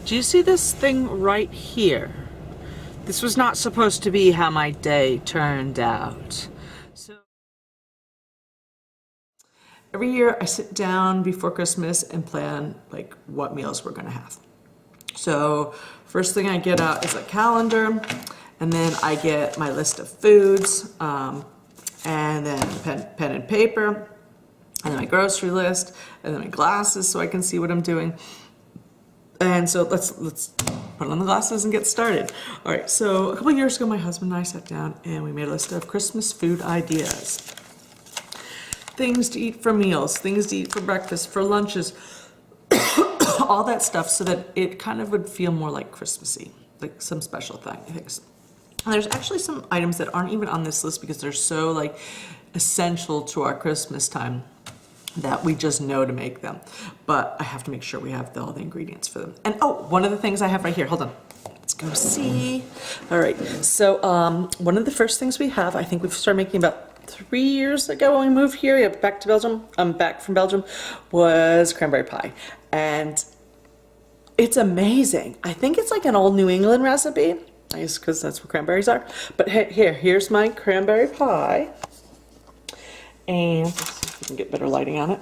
Do you see this thing right here? This was not supposed to be how my day turned out. So every year I sit down before Christmas and plan like what meals we're gonna have. So first thing I get out is a calendar, and then I get my list of foods, and then pen and paper, and then my grocery list, and then my glasses so I can see what I'm doing. And so let's put on the glasses and get started. All right, so a couple years ago, my husband and I sat down and we made a list of Christmas food ideas. Things to eat for meals, things to eat for breakfast, for lunches, all that stuff, so that it kind of would feel more like Christmassy, like some special things. And there's actually some items that aren't even on this list because they're so like essential to our Christmas time that we just know to make them. But I have to make sure we have all the ingredients for them. And oh, one of the things I have right here, hold on. Let's go see. All right, so one of the first things we have, I think we've started making about 3 years ago when we moved here, back to Belgium, back from Belgium, was cranberry pie. And it's amazing. I think it's like an old New England recipe, I guess because that's where cranberries are. But here's my cranberry pie. And let's see if we can get better lighting on it.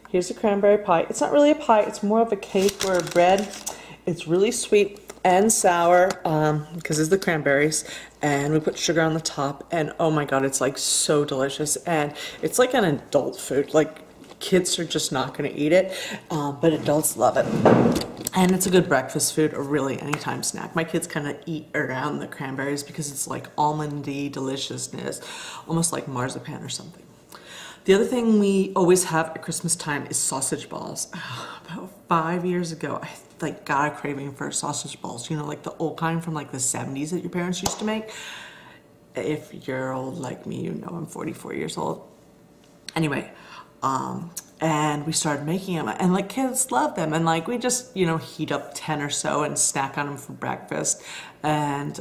Here's a cranberry pie. It's not really a pie, it's more of a cake or a bread. It's really sweet and sour because it's the cranberries, and we put sugar on the top, and oh my god, it's like so delicious. And it's like an adult food. Like kids are just not going to eat it, but adults love it. And it's a good breakfast food, or really anytime snack. My kids kind of eat around the cranberries because it's like almondy deliciousness, almost like marzipan or something. The other thing we always have at Christmas time is sausage balls. About 5 years ago, I like got a craving for sausage balls. You know, like the old kind from like the 70s that your parents used to make. If you're old like me, you know I'm 44 years old. Anyway, and we started making them, and like kids love them, and like we just, you know, heat up 10 or so and snack on them for breakfast, and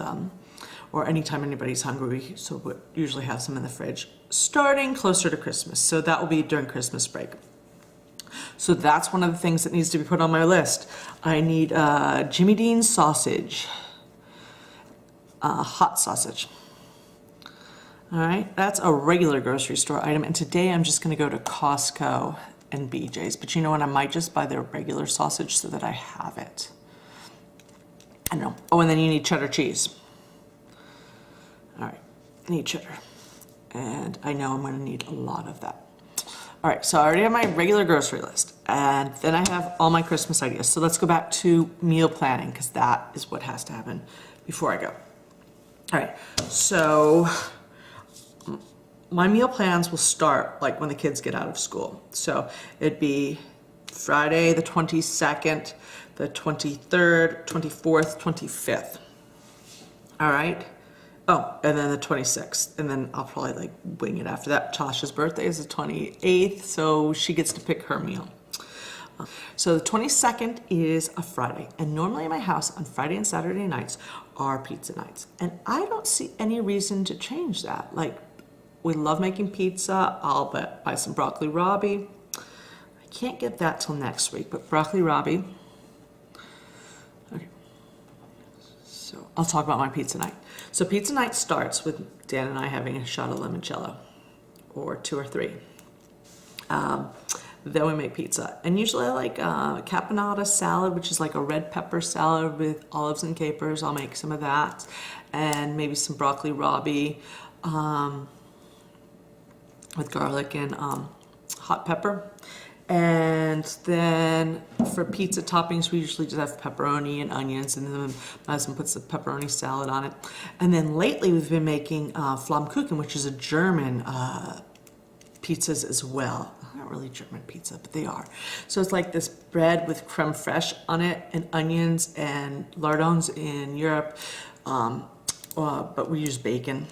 or anytime anybody's hungry. So we usually have some in the fridge starting closer to Christmas. So that will be during Christmas break. So that's one of the things that needs to be put on my list. I need Jimmy Dean's sausage, hot sausage. All right, that's a regular grocery store item, and today I'm just gonna go to Costco and BJ's, but you know what, I might just buy their regular sausage so that I have it. I know. Oh, and then you need cheddar cheese. All right, I need cheddar, and I know I'm gonna need a lot of that. All right, so I already have my regular grocery list, and then I have all my Christmas ideas. So let's go back to meal planning, because that is what has to happen before I go. All right, so my meal plans will start like when the kids get out of school. So it'd be Friday the 22nd, the 23rd, 24th, 25th. All right. Oh, and then the 26th. And then I'll probably like wing it after that. Tasha's birthday is the 28th, so she gets to pick her meal. So the 22nd is a Friday, and normally in my house on Friday and Saturday nights are pizza nights. And I don't see any reason to change that. Like, we love making pizza. I'll buy some broccoli rabe. I can't get that till next week, but broccoli rabe. Okay. So I'll talk about my pizza night. So pizza night starts with Dan and I having a shot of limoncello, or 2 or 3. Then we make pizza. And usually I like caponata salad, which is like a red pepper salad with olives and capers. I'll make some of that. And maybe some broccoli rabe. With garlic and hot pepper. And then for pizza toppings, we usually just have pepperoni and onions, and then my husband puts the pepperoni salad on it. And then lately we've been making Flammkuchen, which is a German pizzas as well. Not really German pizza, but they are. So it's like this bread with creme fraiche on it, and onions and lardons in Europe, but we use bacon.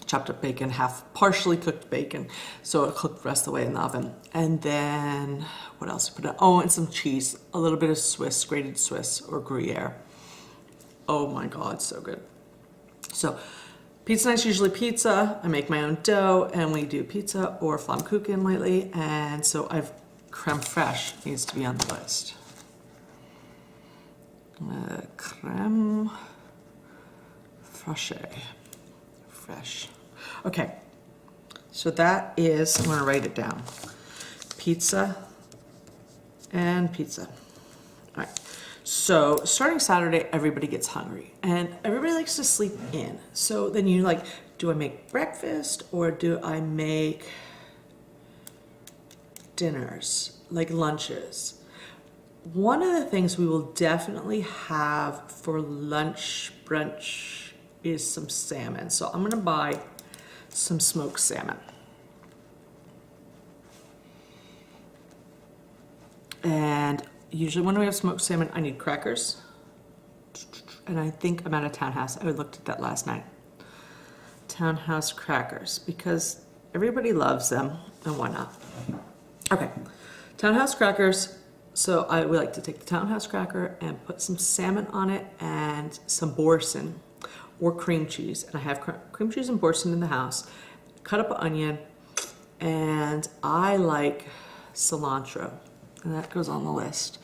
Chopped up bacon, half partially cooked bacon, so it cooked the rest of the way in the oven. And then what else? Put it, oh, and some cheese, a little bit of Swiss, grated Swiss or Gruyere. Oh my God, so good. So pizza night's usually pizza. I make my own dough, and we do pizza or Flammkuchen lately. And so I've creme fraiche needs to be on the list. Creme fraiche. Fresh. Okay, so that is, I'm gonna write it down. Pizza and pizza. All right, so starting Saturday, everybody gets hungry and everybody likes to sleep in. So then you like, do I make breakfast or do I make dinners, like lunches? One of the things we will definitely have for lunch, brunch, is some salmon. So I'm gonna buy some smoked salmon. And usually when we have smoked salmon, I need crackers. And I think I'm at a Townhouse. I looked at that last night. Townhouse crackers, because everybody loves them, and why not? Okay, Townhouse crackers. So I would like to take the Townhouse cracker and put some salmon on it and some boursin or cream cheese. And I have cream cheese and boursin in the house. Cut up an onion, and I like cilantro, and that goes on the list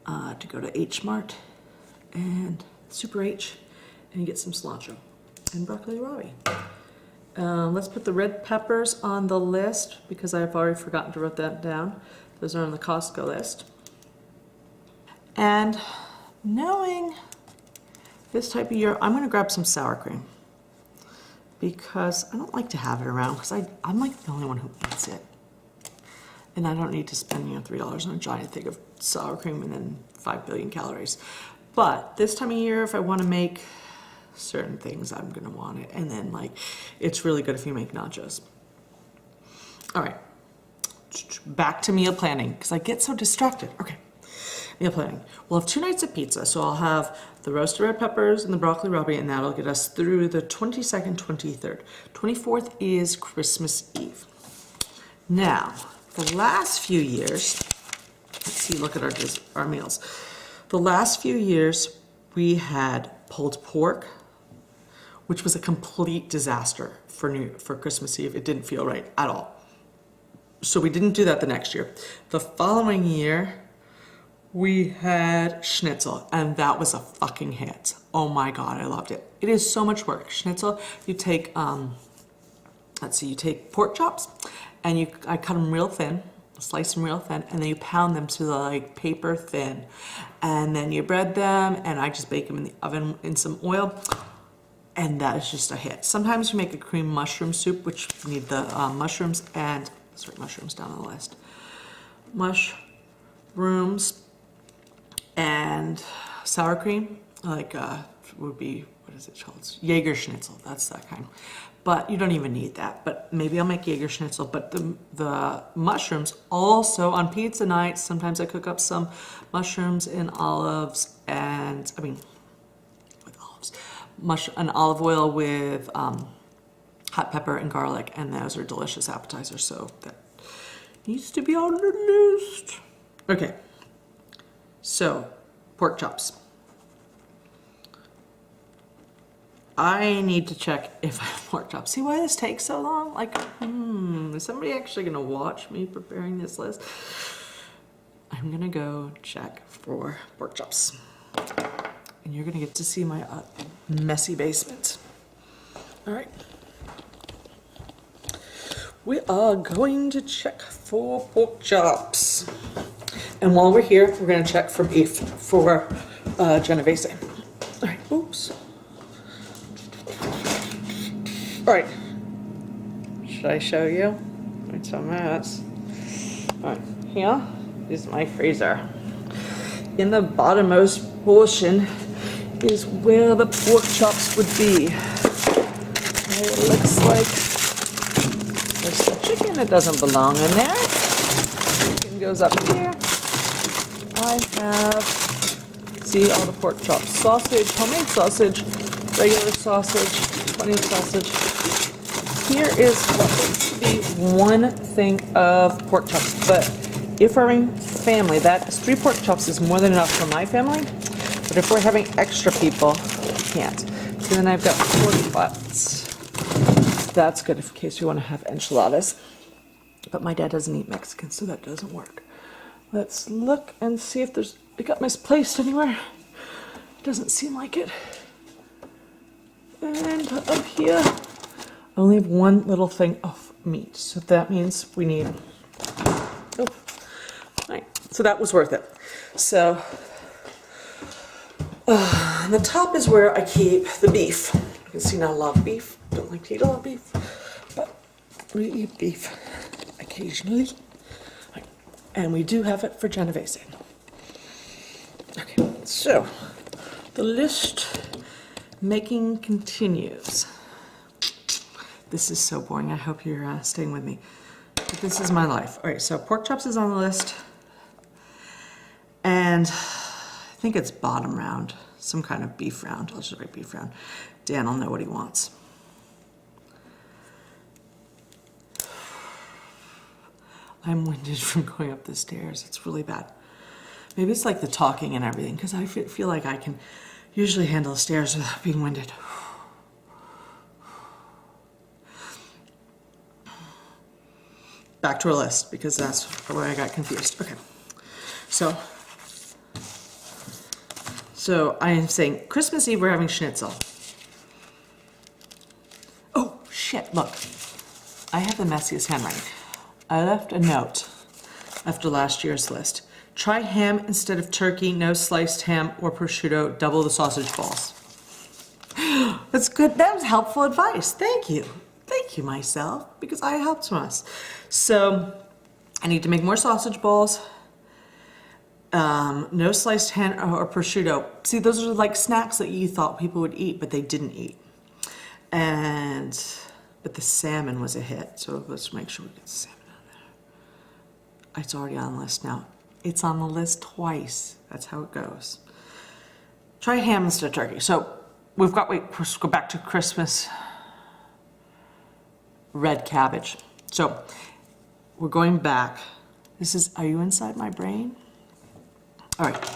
to go to H Mart and Super H, and you get some cilantro and broccoli ravi. Let's put the red peppers on the list because I've already forgotten to write that down. Those are on the Costco list. And knowing this type of year, I'm gonna grab some sour cream because I don't like to have it around because I'm like the only one who eats it. And I don't need to spend, $3 on a giant thing of sour cream and then 5 billion calories. But this time of year, if I wanna make certain things, I'm gonna want it. And then it's really good if you make nachos. All right. Back to meal planning because I get so distracted. Okay, meal planning. We'll have 2 nights of pizza, so I'll have the roasted red peppers and the broccoli ravi, and that'll get us through the 22nd, 23rd. 24th is Christmas Eve. Now, the last few years, let's see, look at our meals. The last few years, we had pulled pork, which was a complete disaster for Christmas Eve. It didn't feel right at all. So we didn't do that the next year. The following year, we had schnitzel, and that was a fucking hit. Oh my God, I loved it. It is so much work. Schnitzel, you take, you take pork chops, and I cut them real thin, slice them real thin, and then you pound them to paper thin. And then you bread them, and I just bake them in the oven in some oil, and that is just a hit. Sometimes you make a cream mushroom soup, which you need the mushrooms and, let's write mushrooms down on the list. Mushrooms and sour cream, would be, what is it called? Jaeger schnitzel, that's that kind. But you don't even need that, but maybe I'll make Jaeger schnitzel. But the mushrooms also on pizza nights, sometimes I cook up some mushrooms in olives and, with olives, an olive oil with hot pepper and garlic, and those are delicious appetizers, so that needs to be on the list. Okay, so pork chops. I need to check if I have pork chops. See why this takes so long? Is somebody actually gonna watch me preparing this list? I'm gonna go check for pork chops. And you're gonna get to see my messy basement. All right. We are going to check for pork chops. And while we're here, we're gonna check for beef for Genovese. All right, oops. All right, should I show you? It's a mess. All right, here is my freezer. In the bottommost portion is where the pork chops would be. It looks like there's some chicken that doesn't belong in there. Chicken goes up here. I have, see all the pork chops. Sausage, homemade sausage, regular sausage, plenty of sausage. Here is what needs to be one thing of pork chops, but if we're having family, that 3 pork chops is more than enough for my family, but if we're having extra people, we can't. So then I've got pork butts. That's good in case you want to have enchiladas, but my dad doesn't eat Mexican, so that doesn't work. Let's look and see if it got misplaced anywhere. Doesn't seem like it. And up here, I only have one little thing of meat. So that means we need, oh, right. So that was worth it. So the top is where I keep the beef. You can see not a lot of beef. Don't like to eat a lot of beef, but we eat beef occasionally. Right. And we do have it for Genovese. Okay, so the list making continues. This is so boring. I hope you're staying with me. But this is my life. All right, so pork chops is on the list. And I think it's bottom round, some kind of beef round. I'll just write beef round. Dan will know what he wants. I'm winded from going up the stairs. It's really bad. Maybe it's like the talking and everything, because I feel like I can usually handle the stairs without being winded. Back to our list, because that's where I got confused. Okay, so I am saying Christmas Eve we're having schnitzel. Oh shit, look, I have the messiest handwriting. I left a note after last year's list. Try ham instead of turkey, no sliced ham or prosciutto, double the sausage balls. That's good, that was helpful advice, thank you. Thank you, myself, because I helped us. So I need to make more sausage balls. No sliced ham or prosciutto. See, those are like snacks that you thought people would eat, but they didn't eat. But the salmon was a hit, so let's make sure we get the salmon on there. It's already on the list now. It's on the list twice. That's how it goes. Try ham instead of turkey. So we've got, let's go back to Christmas. Red cabbage. So we're going back. This is, are you inside my brain? All right.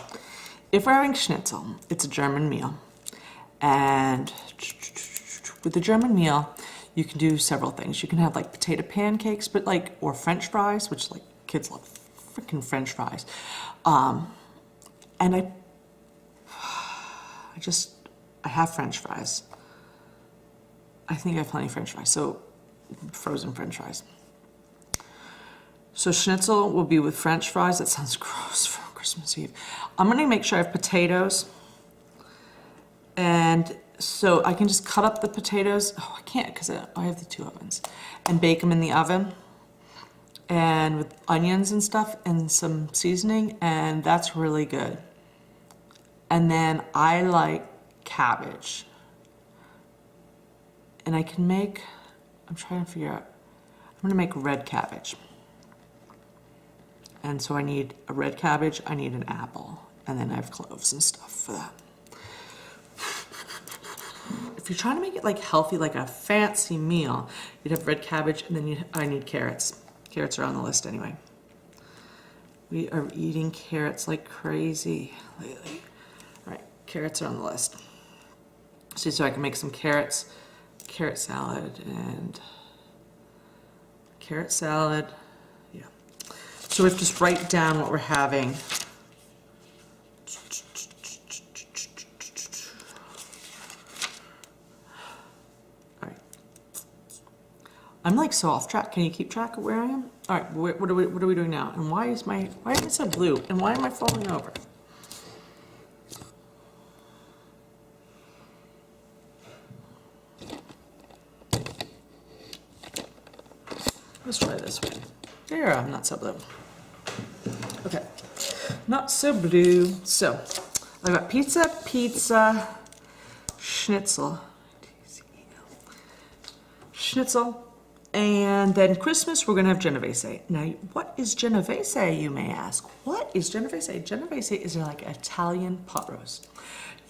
If we're having schnitzel, it's a German meal. And with the German meal, you can do several things. You can have like potato pancakes, but like, or French fries, which like kids love freaking French fries. And I have French fries. I think I have plenty of French fries. So frozen French fries. So schnitzel will be with French fries. That sounds gross for Christmas Eve. I'm gonna make sure I have potatoes. And so I can just cut up the potatoes. Oh, I can't because I have the 2 ovens. And bake them in the oven. And with onions and stuff and some seasoning, and that's really good. And then I like cabbage. And I can make, I'm trying to figure out, I'm gonna make red cabbage. And so I need a red cabbage, I need an apple, and then I have cloves and stuff for that. If you're trying to make it like healthy, like a fancy meal, you'd have red cabbage, and then I need carrots. Carrots are on the list anyway. We are eating carrots like crazy lately. All right, carrots are on the list. See, so I can make some carrot salad, and carrot salad, yeah. So we have to just write down what we're having. All right. I'm like so off track. Can you keep track of where I am? All right, what are we doing now? And why is it so blue? And why am I falling over? Let's try this one. There, I'm not so blue. Okay, not so blue. So, I've got pizza, schnitzel, and then Christmas we're gonna have Genovese. Now, what is Genovese, you may ask? What is Genovese? Genovese is like Italian pot roast.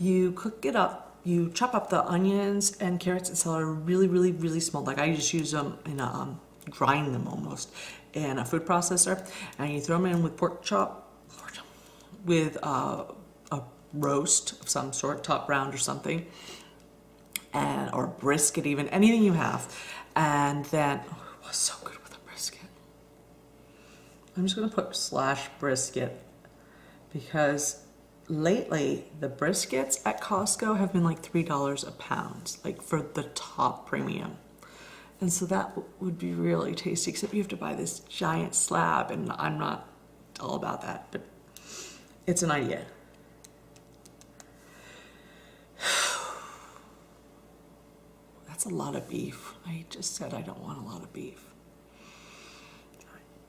You cook it up, you chop up the onions and carrots and celery really, really, really small. Like I just use them in a, grind them almost in a food processor, and you throw them in with pork chop, with a roast of some sort, top round or something, and or brisket even, anything you have. And then, oh, it was so good with a brisket. I'm just gonna put /brisket because lately the briskets at Costco have been like $3 a pound, like for the top premium. And so that would be really tasty, except you have to buy this giant slab, and I'm not all about that, but it's an idea. That's a lot of beef. I just said I don't want a lot of beef.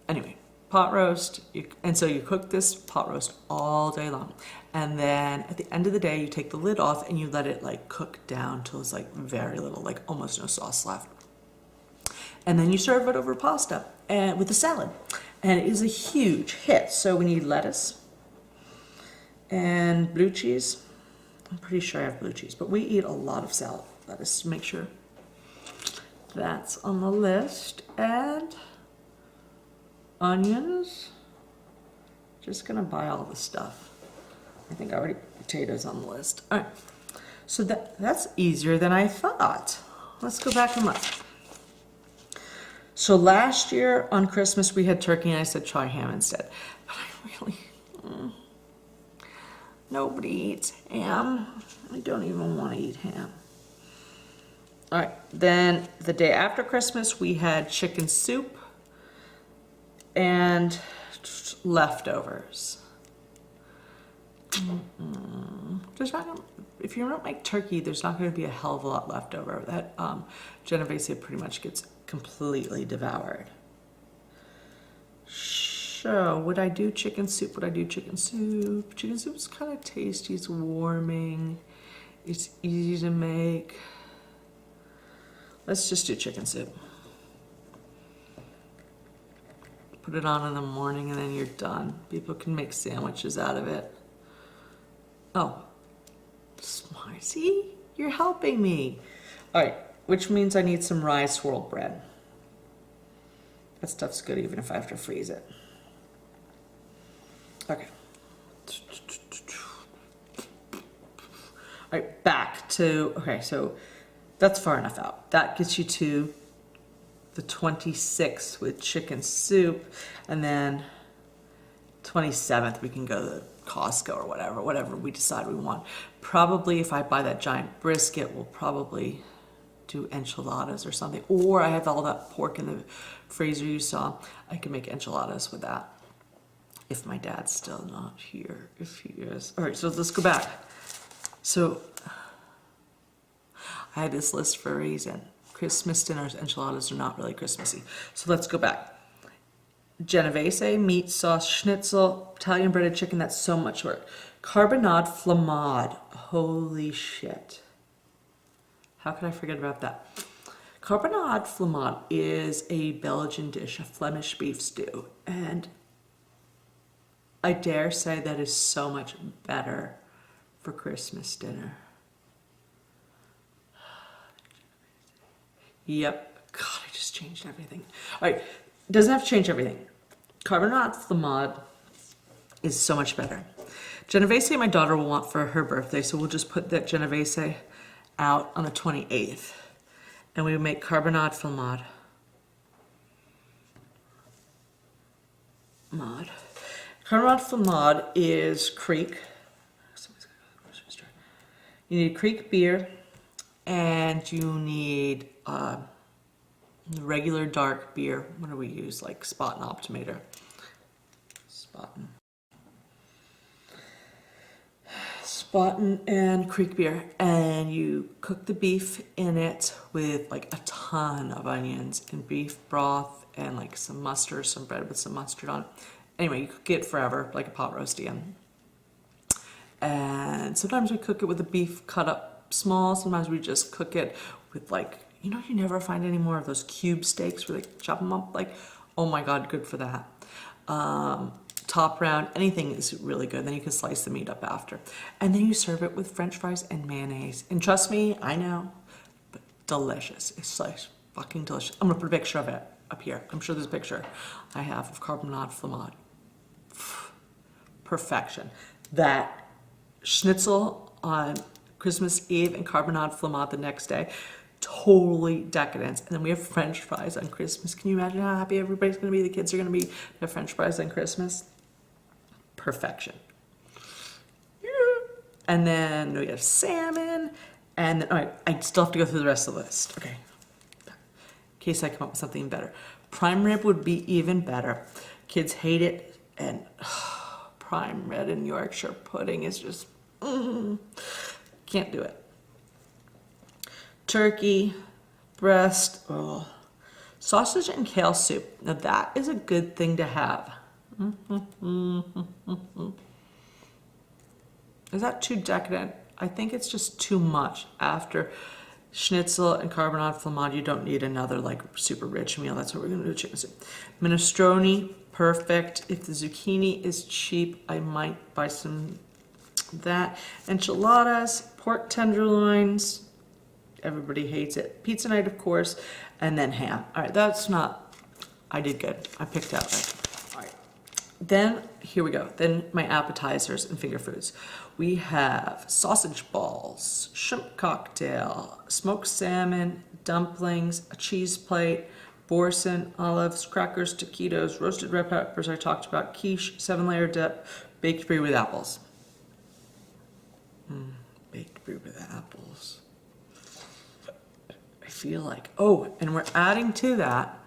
Anyway, pot roast, and so you cook this pot roast all day long. And then at the end of the day, you take the lid off and you let it like cook down till it's like very little, like almost no sauce left. And then you serve it over pasta and with a salad. And it is a huge hit. So we need lettuce and blue cheese. I'm pretty sure I have blue cheese, but we eat a lot of salad. Lettuce, make sure that's on the list. And onions. Just gonna buy all the stuff. I think I already put potatoes on the list. All right, so that's easier than I thought. Let's go back and look. So last year on Christmas we had turkey and I said try ham instead. But I really, nobody eats ham. I don't even want to eat ham. All right, then the day after Christmas we had chicken soup and leftovers. There's not gonna, if you don't make turkey, there's not going to be a hell of a lot left over. That Genovese pretty much gets completely devoured. So would I do chicken soup? Would I do chicken soup? Chicken soup's kind of tasty. It's warming. It's easy to make. Let's just do chicken soup. Put it on in the morning and then you're done. People can make sandwiches out of it. Oh, smart. See, you're helping me. All right, which means I need some rye swirled bread. That stuff's good even if I have to freeze it. Okay. All right, back to, okay, so that's far enough out. That gets you to the 26th with chicken soup, and then 27th we can go to Costco or whatever we decide we want. Probably if I buy that giant brisket, we'll probably do enchiladas or something. Or I have all that pork in the freezer you saw. I can make enchiladas with that. If my dad's still not here, if he is. All right, so let's go back. So I had this list for a reason. Christmas dinners, enchiladas are not really Christmassy. So let's go back. Genovese, meat sauce, schnitzel, Italian breaded chicken, that's so much work. Carbonade flammade, holy shit. How could I forget about that? Carbonade flammade is a Belgian dish, a Flemish beef stew. And I dare say that is so much better for Christmas dinner. Yep. God, I just changed everything. All right. Doesn't have to change everything. Carbonade flammade is so much better. Genovese my daughter will want for her birthday, so we'll just put that Genovese out on the 28th. And we make carbonade flammade. Carbonade flammade is Creek. You need Creek beer, and you need regular dark beer. What do we use? Like Spaten Optimator. Spaten and Creek beer. And you cook the beef in it with like a ton of onions and beef broth and like some mustard, some bread with some mustard on it. Anyway, you cook it forever, like a pot roast again. And sometimes we cook it with the beef cut up small. Sometimes we just cook it with like, you know, you never find any more of those cube steaks where they chop them up. Like, oh my God, good for that. Top round, anything is really good. Then you can slice the meat up after. And then you serve it with French fries and mayonnaise. And trust me, I know, but delicious. It's like fucking delicious. I'm gonna put a picture of it up here. I'm sure there's a picture I have of carbonade flammade. Perfection. That schnitzel on Christmas Eve and carbonade flammade the next day. Totally decadence. And then we have French fries on Christmas. Can you imagine how happy everybody's going to be? The kids are going to be to have French fries on Christmas. Perfection. You're And then we have salmon. And then, all right, I still have to go through the rest of the list. Okay. In case I come up with something better. Prime rib would be even better. Kids hate it. And prime rib and Yorkshire pudding is just, can't do it. Turkey, breast, sausage and kale soup. Now that is a good thing to have. Is that too decadent? I think it's just too much. After schnitzel and carbonara flammade, you don't need another like super rich meal. That's what we're gonna do, chicken soup. Minestrone, perfect. If the zucchini is cheap, I might buy some of that. Enchiladas, pork tenderloins. Everybody hates it. Pizza night, of course, and then ham. All right, that's not, I did good. I picked out right. All right, then here we go. Then my appetizers and finger foods. We have sausage balls, shrimp cocktail, smoked salmon, dumplings, a cheese plate, boursin, olives, crackers, taquitos, roasted red peppers I talked about, quiche, 7-layer dip, baked brie with apples. Baked brie with apples. I feel like, oh, and we're adding to that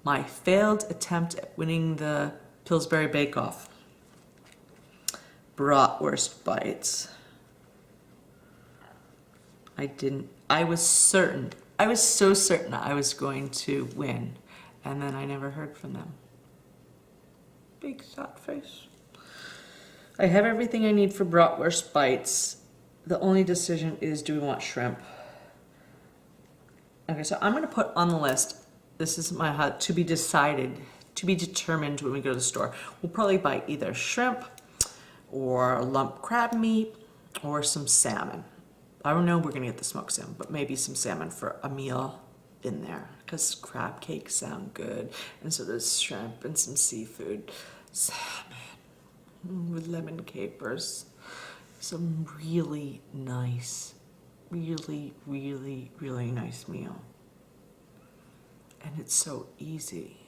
my failed attempt at winning the Pillsbury Bake Off. Bratwurst bites. I was so certain I was going to win, and then I never heard from them. Big sad face. I have everything I need for bratwurst bites. The only decision is, do we want shrimp? Okay, so I'm gonna put on the list, this is my to be decided, to be determined when we go to the store. We'll probably buy either shrimp or lump crab meat or some salmon. I don't know we're gonna get the smoked salmon, but maybe some salmon for a meal in there, because crab cakes sound good, and so does shrimp and some seafood. Salmon with lemon capers. Some really nice, really, really, really nice meal. And it's so easy.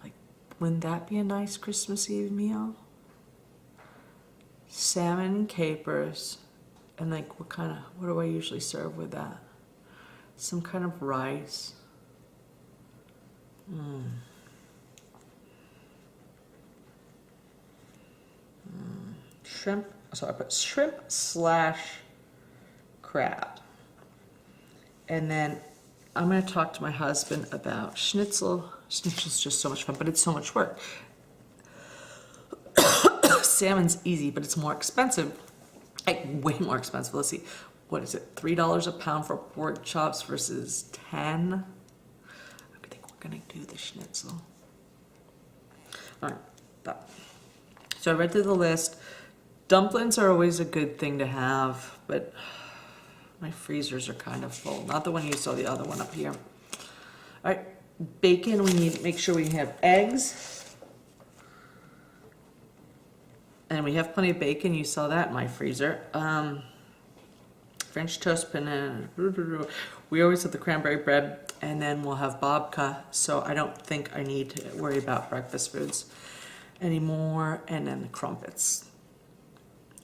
Like, wouldn't that be a nice Christmas Eve meal? Salmon and capers, and like what do I usually serve with that? Some kind of rice. Shrimp, so I put shrimp / crab. And then I'm gonna talk to my husband about schnitzel. Schnitzel's just so much fun, but it's so much work. Salmon's easy, but it's more expensive. Like, way more expensive. Let's see, what is it? $3 a pound for pork chops versus 10. I think we're gonna do the schnitzel. All right, so I read through the list. Dumplings are always a good thing to have, but my freezers are kind of full. Not the one you saw, the other one up here. All right, bacon, we need to make sure we have eggs. And we have plenty of bacon, you saw that in my freezer. French toast, banana. We always have the cranberry bread, and then we'll have babka, so I don't think I need to worry about breakfast foods anymore, and then the crumpets.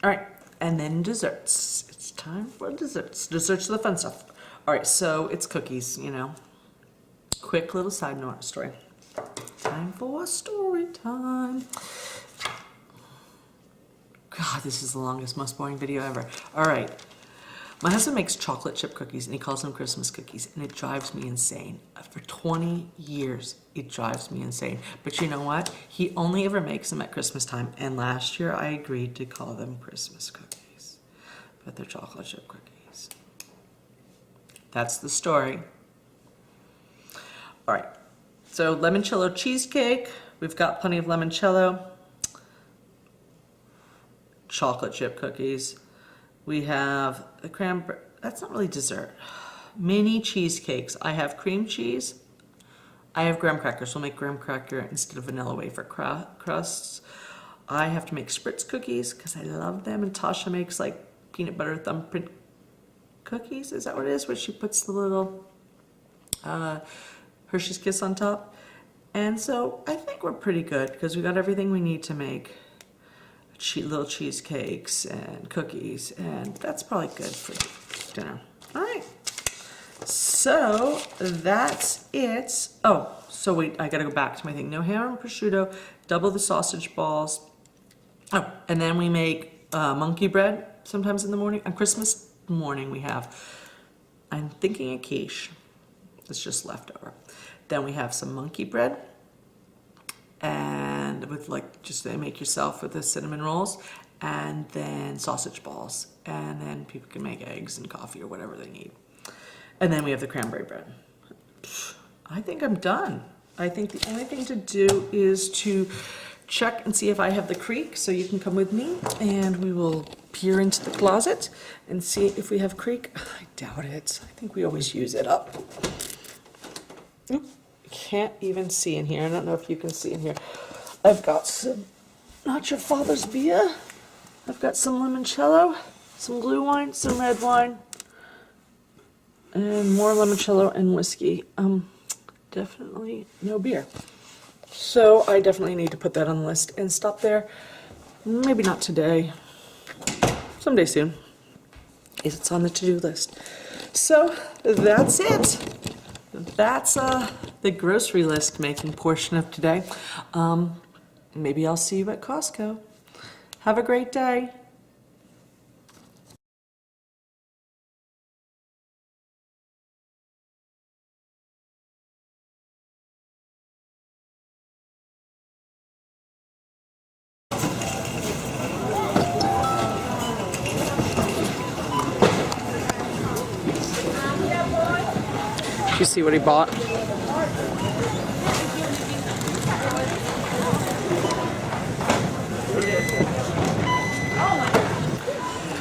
All right, and then desserts. It's time for desserts. Desserts are the fun stuff. All right, so it's cookies, you know. Quick little side note story. Time for story time. God, this is the longest, most boring video ever. All right. My husband makes chocolate chip cookies, and he calls them Christmas cookies, and it drives me insane. For 20 years, it drives me insane. But you know what? He only ever makes them at Christmas time, and last year I agreed to call them Christmas cookies. But they're chocolate chip cookies. That's the story. All right. So limoncello cheesecake. We've got plenty of limoncello. Chocolate chip cookies. We have the cranberry, that's not really dessert. Mini cheesecakes. I have cream cheese. I have graham crackers. We'll make graham cracker instead of vanilla wafer crusts. I have to make spritz cookies because I love them. And Tasha makes like peanut butter thumbprint cookies. Is that what it is? Where she puts the little Hershey's Kiss on top. And so I think we're pretty good because we got everything we need to make little cheesecakes and cookies, and that's probably good for dinner. All right. So that's it. Oh, so wait, I gotta go back to my thing. No ham and prosciutto, double the sausage balls. Oh, and then we make monkey bread sometimes in the morning. On Christmas morning we have, I'm thinking a quiche. It's just leftover. Then we have some monkey bread, and with like, just they make yourself with the cinnamon rolls, and then sausage balls, and then people can make eggs and coffee or whatever they need. And then we have the cranberry bread. I think I'm done. I think the only thing to do is to check and see if I have the creek, so you can come with me and we will peer into the closet and see if we have creek. I doubt it. I think we always use it up. Oop, can't even see in here. I don't know if you can see in here. I've got some Not Your Father's beer. I've got some limoncello, some glue wine, some red wine, and more limoncello and whiskey. Definitely no beer. So I definitely need to put that on the list and stop there. Maybe not today, someday soon. It's on the to-do list. So that's it. That's the grocery list making portion of today. Maybe I'll see you at Costco. Have a great day. You see what he bought?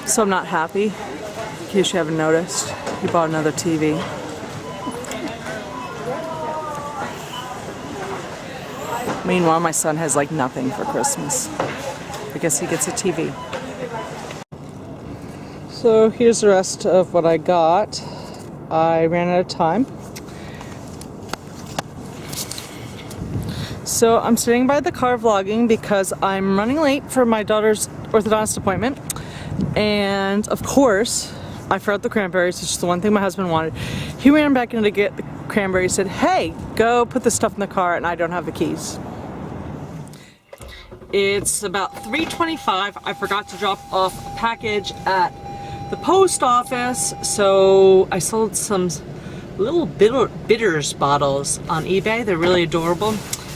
So I'm not happy, in case you haven't noticed. He bought another TV. Meanwhile, my son has like nothing for Christmas. I guess he gets a TV. So here's the rest of what I got. I ran out of time. So I'm sitting by the car vlogging because I'm running late for my daughter's orthodontist appointment. And of course, I forgot the cranberries, which is the one thing my husband wanted. He ran back in to get the cranberries, said, hey, go put the stuff in the car, and I don't have the keys. It's about 3:25. I forgot to drop off a package at the post office, so I sold some little bitters bottles on eBay. They're really adorable,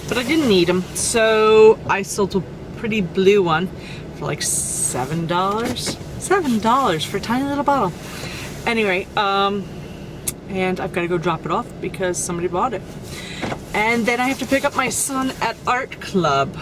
but I didn't need them, so I sold a pretty blue one for like $7. $7 for a tiny little bottle. Anyway, and I've got to go drop it off because somebody bought it. And then I have to pick up my son at art club.